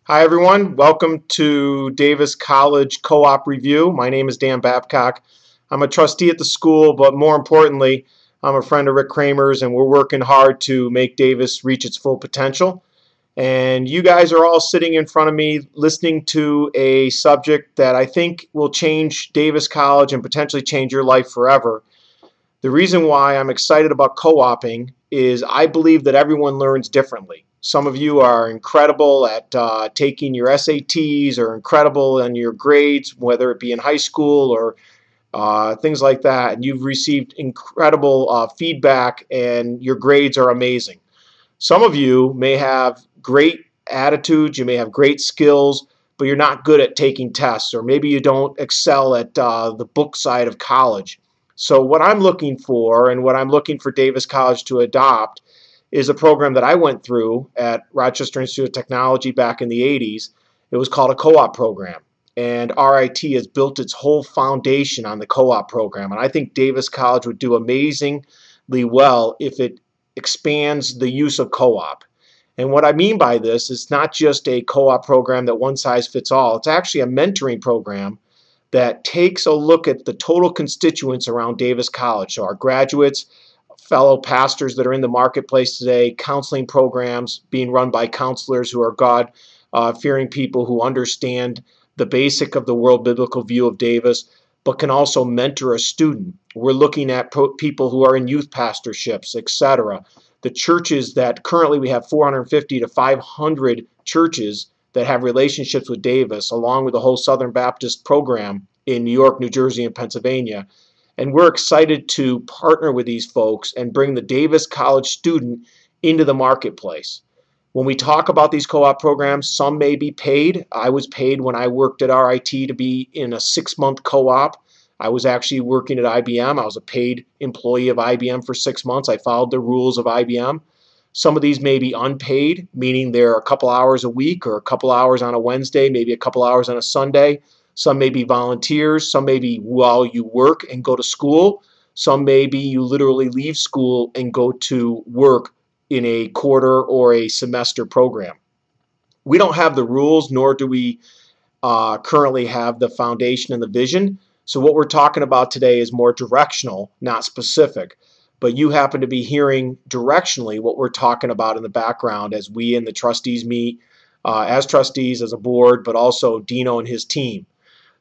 Hi everyone, welcome to Davis College Co-op Review. My name is Dan Babcock. I'm a trustee at the school, but more importantly, I'm a friend of Rick Kramer's and we're working hard to make Davis reach its full potential. And you guys are all sitting in front of me listening to a subject that I think will change Davis College and potentially change your life forever. The reason why I'm excited about co-oping is I believe that everyone learns differently. Some of you are incredible at taking your SATs or incredible in your grades, whether it be in high school or things like that, and you've received incredible feedback and your grades are amazing. Some of you may have great attitudes, you may have great skills, but you're not good at taking tests, or maybe you don't excel at the book side of college. So what I'm looking for, and what I'm looking for Davis College to adopt, is a program that I went through at Rochester Institute of Technology back in the 80s. It was called a co-op program. And RIT has built its whole foundation on the co-op program. And I think Davis College would do amazingly well if it expands the use of co-op. And what I mean by this is not just a co-op program that one size fits all. It's actually a mentoring program that takes a look at the total constituents around Davis College. So our graduates, fellow pastors that are in the marketplace today, counseling programs being run by counselors who are God-fearing people who understand the basic of the world biblical view of Davis, but can also mentor a student. We're looking at people who are in youth pastorships, etc. The churches that currently we have 450 to 500 churches that have relationships with Davis, along with the whole Southern Baptist program in New York, New Jersey, and Pennsylvania. And we're excited to partner with these folks and bring the Davis College student into the marketplace. When we talk about these co-op programs, some may be paid. I was paid when I worked at RIT to be in a 6-month co-op. I was actually working at IBM. I was a paid employee of IBM for 6 months. I followed the rules of IBM. Some of these may be unpaid, meaning they're a couple hours a week or a couple hours on a Wednesday, maybe a couple hours on a Sunday. Some may be volunteers. Some may be while you work and go to school. Some may be you literally leave school and go to work in a quarter or a semester program. We don't have the rules, nor do we currently have the foundation and the vision. So what we're talking about today is more directional, not specific. But you happen to be hearing directionally what we're talking about in the background as we and the trustees meet as trustees, as a board, but also Dino and his team.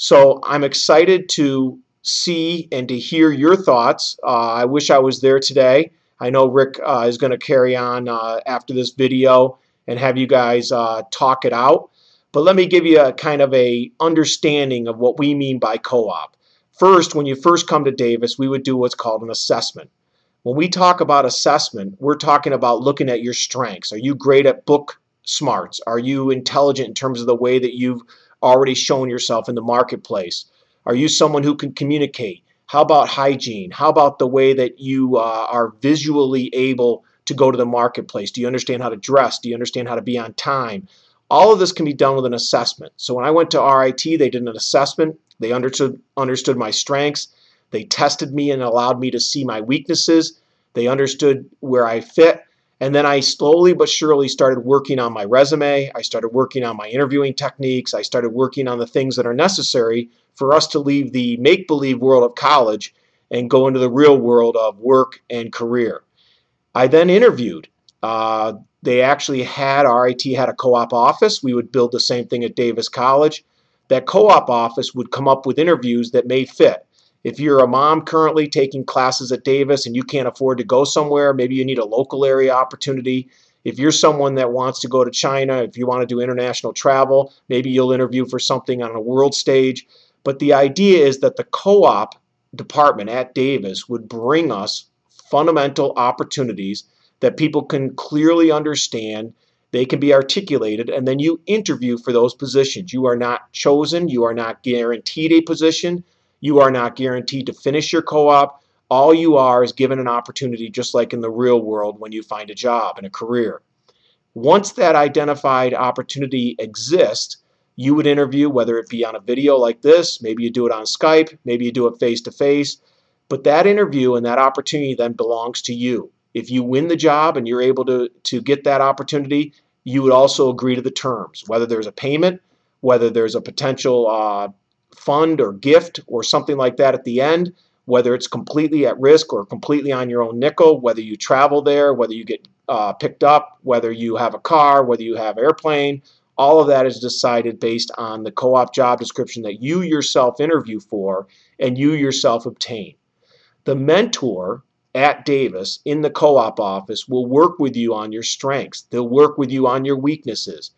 So I'm excited to see and to hear your thoughts. I wish I was there today. I know Rick is going to carry on after this video and have you guys talk it out. But let me give you a kind of a understanding of what we mean by co-op. First, when you first come to Davis, we would do what's called an assessment. When we talk about assessment, we're talking about looking at your strengths. Are you great at book smarts? Are you intelligent in terms of the way that you've already shown yourself in the marketplace? Are you someone who can communicate? How about hygiene? How about the way that you are visually able to go to the marketplace? Do you understand how to dress? Do you understand how to be on time? All of this can be done with an assessment. So when I went to RIT, they did an assessment. They understood my strengths. They tested me and allowed me to see my weaknesses. They understood where I fit. And then I slowly but surely started working on my resume. I started working on my interviewing techniques. I started working on the things that are necessary for us to leave the make-believe world of college and go into the real world of work and career. I then interviewed. They actually had, RIT had a co-op office. We would build the same thing at Davis College. That co-op office would come up with interviews that may fit. If you're a mom currently taking classes at Davis and you can't afford to go somewhere, maybe you need a local area opportunity. If you're someone that wants to go to China, if you want to do international travel, maybe you'll interview for something on a world stage. But the idea is that the co-op department at Davis would bring us fundamental opportunities that people can clearly understand, they can be articulated, and then you interview for those positions. You are not chosen, you are not guaranteed a position. You are not guaranteed to finish your co-op. All you are is given an opportunity, just like in the real world when you find a job and a career. Once that identified opportunity exists, you would interview, whether it be on a video like this, maybe you do it on Skype, maybe you do it face-to-face, but that interview and that opportunity then belongs to you. If you win the job and you're able to get that opportunity, you would also agree to the terms, whether there's a payment, whether there's a potential fund or gift or something like that at the end, whether it's completely at risk or completely on your own nickel, whether you travel there, whether you get picked up, whether you have a car, whether you have airplane. All of that is decided based on the co-op job description that you yourself interview for and you yourself obtain. The mentor at Davis in the co-op office will work with you on your strengths. They'll work with you on your weaknesses.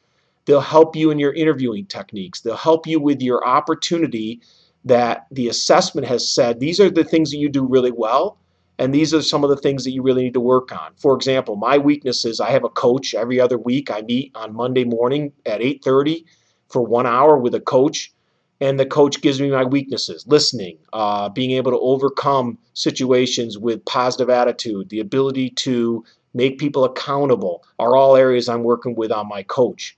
They'll help you in your interviewing techniques. They'll help you with your opportunity that the assessment has said, these are the things that you do really well, and these are some of the things that you really need to work on. For example, my weaknesses, I have a coach every other week. I meet on Monday morning at 8:30 for 1 hour with a coach, and the coach gives me my weaknesses: listening, being able to overcome situations with positive attitude, the ability to make people accountable are all areas I'm working with on my coach.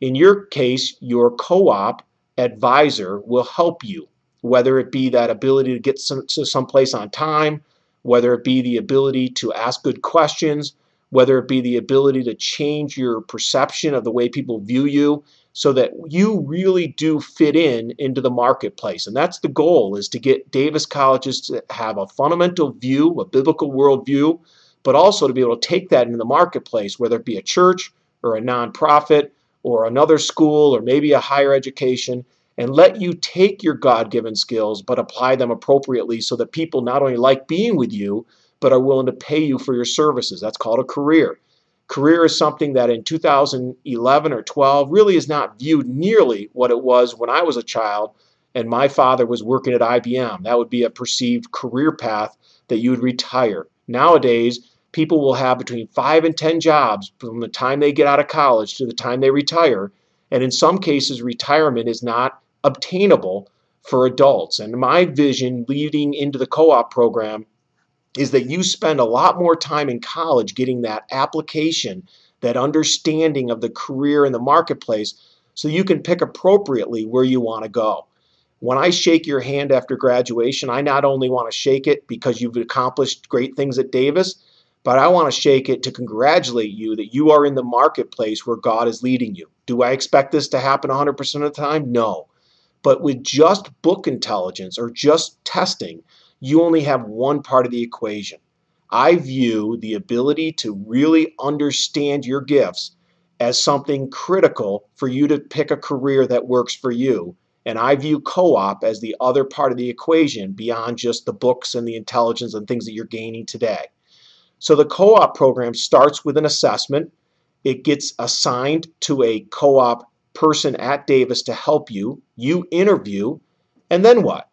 In your case, your co-op advisor will help you, whether it be that ability to get to someplace on time, whether it be the ability to ask good questions, whether it be the ability to change your perception of the way people view you so that you really do fit into the marketplace. And that's the goal, is to get Davis colleges to have a fundamental view, a biblical worldview, but also to be able to take that into the marketplace, whether it be a church or a nonprofit or another school or maybe a higher education, and let you take your God-given skills but apply them appropriately so that people not only like being with you, but are willing to pay you for your services. That's called a career. Career is something that in 2011 or 12 really is not viewed nearly what it was when I was a child and my father was working at IBM. That would be a perceived career path that you would retire. Nowadays, people will have between 5 and 10 jobs from the time they get out of college to the time they retire. And in some cases, retirement is not obtainable for adults. And my vision leading into the co-op program is that you spend a lot more time in college getting that application, that understanding of the career in the marketplace, so you can pick appropriately where you want to go. When I shake your hand after graduation, I not only want to shake it because you've accomplished great things at Davis, but I want to shake it to congratulate you that you are in the marketplace where God is leading you. Do I expect this to happen 100% of the time? No. But with just book intelligence or just testing, you only have one part of the equation. I view the ability to really understand your gifts as something critical for you to pick a career that works for you. And I view co-op as the other part of the equation beyond just the books and the intelligence and things that you're gaining today. So the co-op program starts with an assessment. It gets assigned to a co-op person at Davis to help you. You interview, and then what?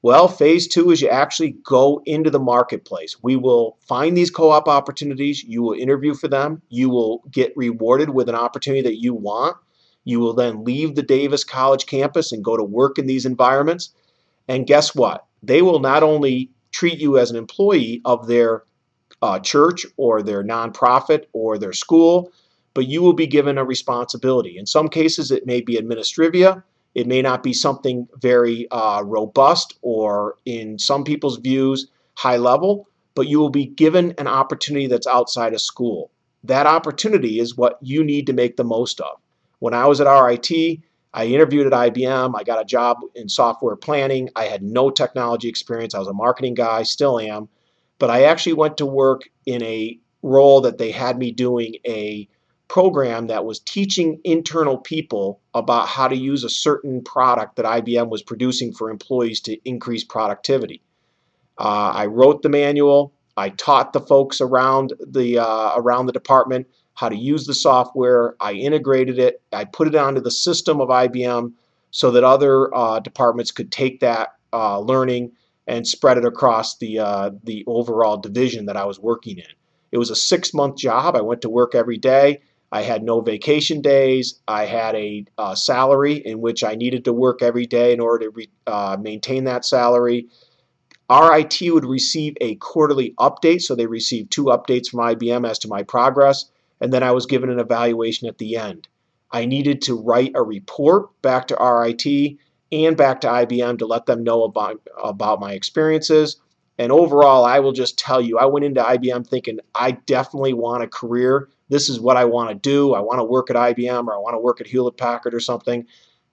Well, phase 2 is you actually go into the marketplace. We will find these co-op opportunities. You will interview for them. You will get rewarded with an opportunity that you want. You will then leave the Davis College campus and go to work in these environments. And guess what? They will not only treat you as an employee of their church or their nonprofit or their school, but you will be given a responsibility. In some cases, it may be administrivia. It may not be something very robust or, in some people's views, high level, but you will be given an opportunity that's outside of school. That opportunity is what you need to make the most of. When I was at RIT, I interviewed at IBM. I got a job in software planning. I had no technology experience. I was a marketing guy, still am. But I actually went to work in a role that they had me doing a program that was teaching internal people about how to use a certain product that IBM was producing for employees to increase productivity. I wrote the manual. I taught the folks around the department how to use the software. I integrated it. I put it onto the system of IBM so that other departments could take that learning and spread it across the overall division that I was working in. It was a 6-month job. I went to work every day. I had no vacation days. I had a salary in which I needed to work every day in order to maintain that salary. RIT would receive a quarterly update, so they received 2 updates from IBM as to my progress, and then I was given an evaluation at the end. I needed to write a report back to RIT and back to IBM to let them know about my experiences. And overall, I will just tell you, I went into IBM thinking I definitely want a career this is what I want to do. I want to work at IBM, or I want to work at Hewlett Packard or something.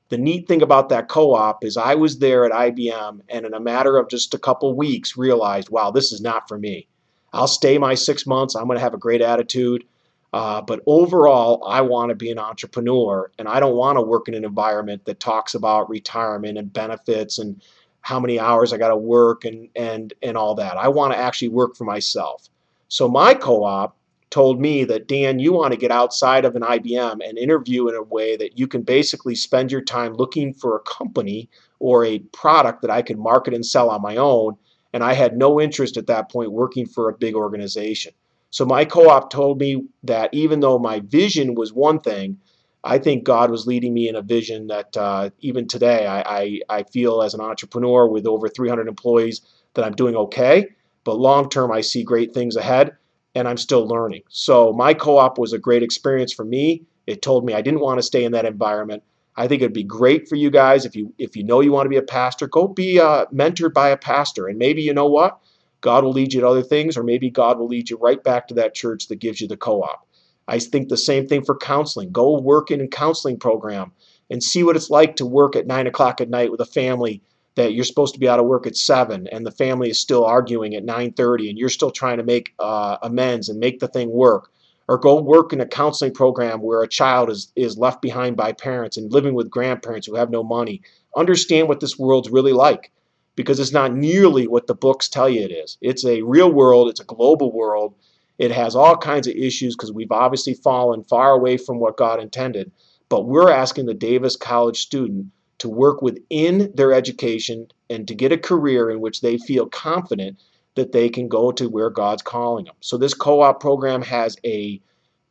The neat thing about that co-op is I was there at IBM, and in a matter of just a couple weeks realized, wow, this is not for me. I'll stay my 6 months. I'm going to have a great attitude. But overall, I want to be an entrepreneur, and I don't want to work in an environment that talks about retirement and benefits and how many hours I got to work and all that. I want to actually work for myself. So my co-op told me that, Dan, you want to get outside of an IBM and interview in a way that you can basically spend your time looking for a company or a product that I could market and sell on my own. And I had no interest at that point working for a big organization. So my co-op told me that even though my vision was one thing, I think God was leading me in a vision that even today I feel as an entrepreneur with over 300 employees that I'm doing okay. But long term, I see great things ahead, and I'm still learning. So my co-op was a great experience for me. It told me I didn't want to stay in that environment. I think it'd be great for you guys if you know you want to be a pastor, go be mentored by a pastor. And maybe, you know what? God will lead you to other things, or maybe God will lead you right back to that church that gives you the co-op. I think the same thing for counseling. Go work in a counseling program and see what it's like to work at 9 o'clock at night with a family that you're supposed to be out of work at 7, and the family is still arguing at 9:30, and you're still trying to make amends and make the thing work. Or go work in a counseling program where a child is left behind by parents and living with grandparents who have no money. Understand what this world's really like, because it's not nearly what the books tell you it is. It's a real world. It's a global world. It has all kinds of issues because we've obviously fallen far away from what God intended. But we're asking the Davis College student to work within their education and to get a career in which they feel confident that they can go to where God's calling them. So this co-op program has a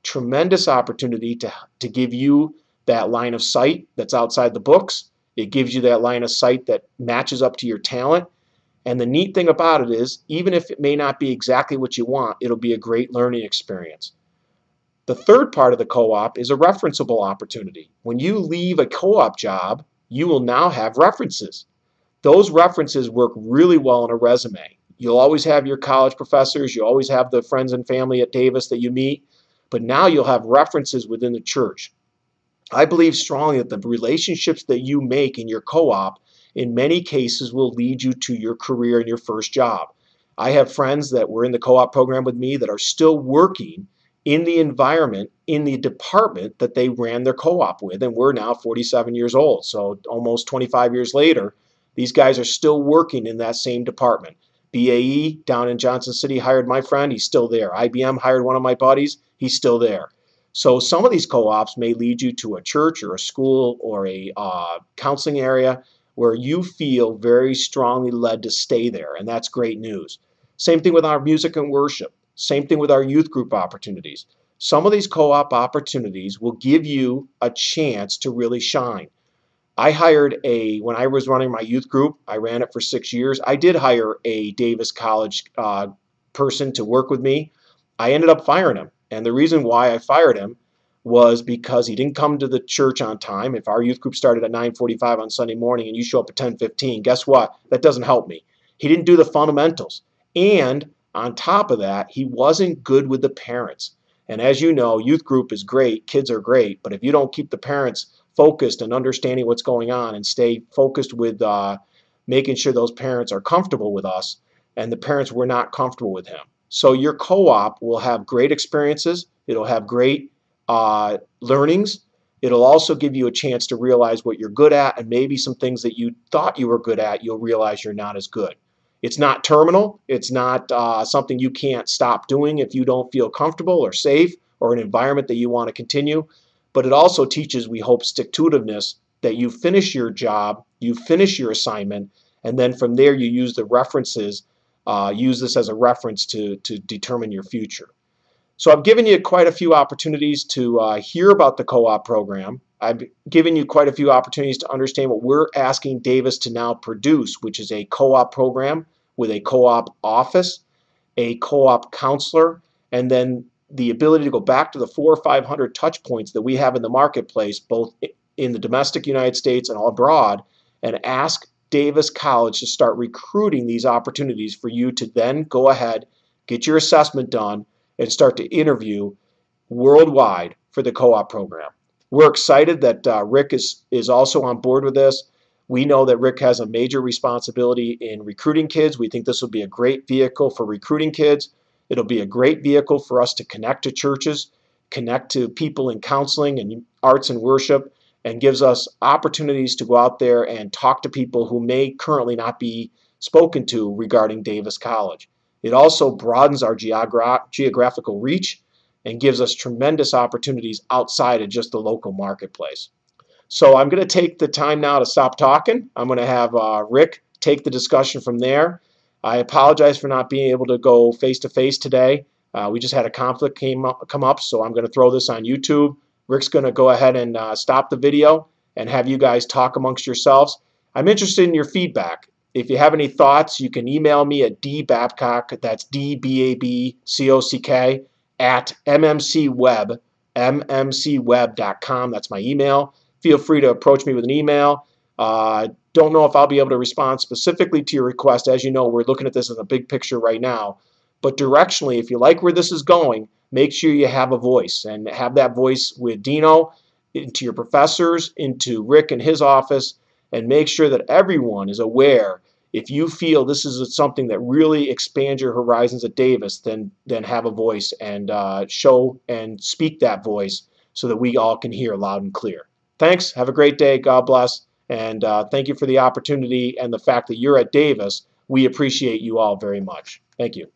tremendous opportunity to give you that line of sight that's outside the books. It gives you that line of sight that matches up to your talent. And the neat thing about it is, even if it may not be exactly what you want, it'll be a great learning experience. The third part of the co-op is a referenceable opportunity. When you leave a co-op job, you will now have references. Those references work really well in a resume. You'll always have your college professors, you always have the friends and family at Davis that you meet, but now you'll have references within the church. I believe strongly that the relationships that you make in your co-op in many cases will lead you to your career and your first job. I have friends that were in the co-op program with me that are still working in the environment, in the department that they ran their co-op with, and we're now 47 years old. So almost 25 years later, these guys are still working in that same department. BAE down in Johnson City hired my friend, he's still there. IBM hired one of my buddies, he's still there. So some of these co-ops may lead you to a church or a school or a counseling area where you feel very strongly led to stay there, and that's great news. Same thing with our music and worship. Same thing with our youth group opportunities. Some of these co-op opportunities will give you a chance to really shine. When I was running my youth group, I ran it for 6 years. I did hire a Davis College person to work with me. I ended up firing him. And the reason why I fired him was because he didn't come to the church on time. If our youth group started at 9:45 on Sunday morning and you show up at 10:15, guess what? That doesn't help me. He didn't do the fundamentals. And on top of that, he wasn't good with the parents. And as you know, youth group is great, kids are great, but if you don't keep the parents focused and understanding what's going on and stay focused with making sure those parents are comfortable with us, and the parents were not comfortable with him. So your co-op will have great experiences. It'll have great learnings. It'll also give you a chance to realize what you're good at, and maybe some things that you thought you were good at, you'll realize you're not as good. It's not terminal. It's not something you can't stop doing if you don't feel comfortable or safe or an environment that you want to continue. But it also teaches, we hope, stick-to-itiveness, that you finish your job, you finish your assignment, and then from there you use the references, use this as a reference to determine your future. So I've given you quite a few opportunities to hear about the co-op program. I've given you quite a few opportunities to understand what we're asking Davis to now produce, which is a co-op program with a co-op office, a co-op counselor, and then the ability to go back to the 400 or 500 touch points that we have in the marketplace, both in the domestic United States and abroad, and ask Davis College to start recruiting these opportunities for you to then go ahead, get your assessment done, and start to interview worldwide for the co-op program. We're excited that Rick is also on board with this. We know that Rick has a major responsibility in recruiting kids. We think this will be a great vehicle for recruiting kids. It'll be a great vehicle for us to connect to churches, connect to people in counseling and arts and worship, and gives us opportunities to go out there and talk to people who may currently not be spoken to regarding Davis College. It also broadens our geographical reach and gives us tremendous opportunities outside of just the local marketplace. So I'm going to take the time now to stop talking. I'm going to have Rick take the discussion from there. I apologize for not being able to go face-to-face today. We just had a conflict come up, so I'm going to throw this on YouTube. Rick's going to go ahead and stop the video and have you guys talk amongst yourselves. I'm interested in your feedback. If you have any thoughts, you can email me at dbabcock, that's D-B-A-B-C-O-C-K, at mmcweb.com. That's my email. Feel free to approach me with an email. Don't know if I'll be able to respond specifically to your request. As you know, we're looking at this as a big picture right now. But directionally, if you like where this is going, make sure you have a voice, and have that voice with Dino, into your professors, into Rick and his office, and make sure that everyone is aware. If you feel this is something that really expands your horizons at Davis, then have a voice and show and speak that voice so that we all can hear loud and clear. Thanks. Have a great day. God bless. And thank you for the opportunity and the fact that you're at Davis. We appreciate you all very much. Thank you.